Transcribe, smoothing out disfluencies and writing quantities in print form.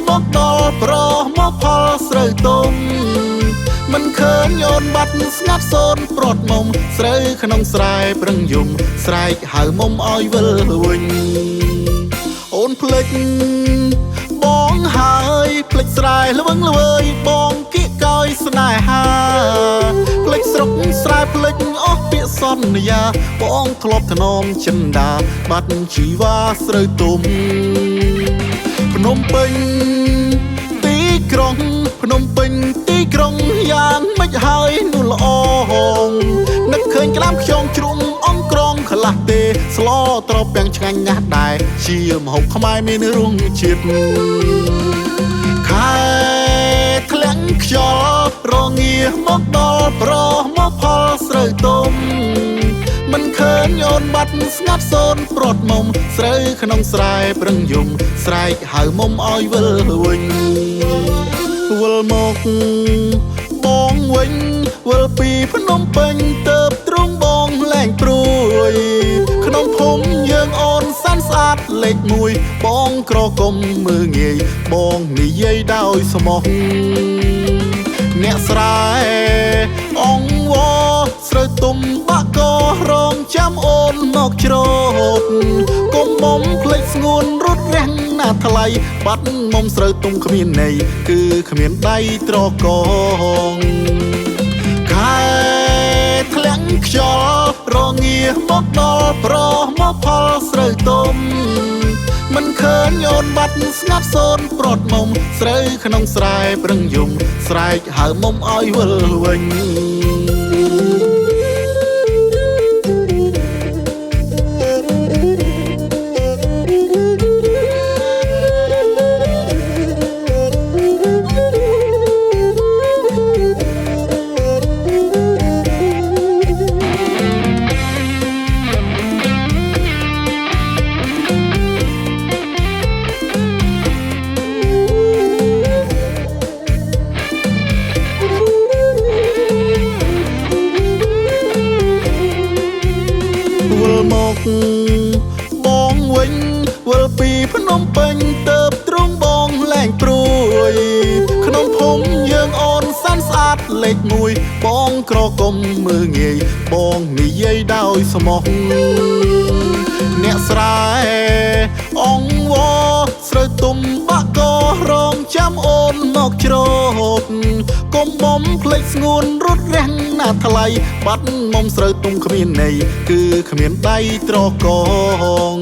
មកដល់ប្រមកផលស្រូវទុំមិនឃើញអូនបាត់ស្ងាត់សូនព្រាត់មុំស្រូវក្នុងស្រែប្រឹងយំស្រែកហៅមុំឲ្យវិលវិញអូនភ្លេចបងហើយភ្លេចស្រែល្វឹងល្វើយបងគៀកកោយស្នេហាភ្លេចស្រុកស្រែភ្លេចអស់ពាក្យសន្យាបងធ្លាប់ថ្នមចិន្តាបាត់ជីវ៉ាស្រូវទុំភ្នំពេញទីក្រុងភ្នំពេញទីក្រុងយ៉ាងម៉េចហើយនោះល្អនឹកឃើញក្តាមខ្យងជ្រុំអង្គក្រងខ្លះទេស្លត្រពាំងឆ្ងាញ់ណាស់ដែរជាម្ហូបខ្មែរមានរសជាតិខែធ្លាក់ខ្យល់រងាមកដល់ប្រមកផលស្រូវទុំមិនឃើញអូនបាត់ស្ងាត់សូនព្រាត់មុំស្រូវក្នុងស្រែប្រឹងយំស្រែកហៅមុំឲ្យវិលវិញវិលមកបងវិញវិលពីភ្នំពេញទៅទ្រង់បងលែងព្រួយក្នុងភូមិយើងអូនសាន់ស្អាតលេខ1បងក្រកុំមើងងាយបងនិយាយដោយស្មោះអ្នកស្រែអងវស្រូវទុំបាក់ក៏រងចាំអូនមកច្រូតកុំមុំភ្លេចស្ងួនរត់រាំងណាថ្លៃបាត់មុំស្រូវទុំគ្មានន័យគឺគ្មានដៃត្រកងខែធ្លាក់ខ្យល់រងាមកដល់ប្រមកផលស្រូវទុំមិនឃើញអូនបាត់ស្ងាត់សូនព្រាត់មុំស្រូវក្នុងស្រែប្រឹងយំស្រែកហៅមុំឲ្យវិលវិញមកបងវិញវិលពីភ្នំពេញទៅទ្រង់បងលែងព្រួយក្នុងភូមិយើងអូនសាន់ស្អាតលេខ1បងក្រកុំមើងងាយបងនិយាយដោយស្មោះអ្នកស្រែអងវស្រូវទុំបាក់ក៏រងចាំអូនមកច្រូតកុំមុំភ្លេចស្ងួនរត់រាំងណាថ្លៃបាត់មុំស្រូវទុំគ្មានន័យគឺគ្មានដៃត្រកង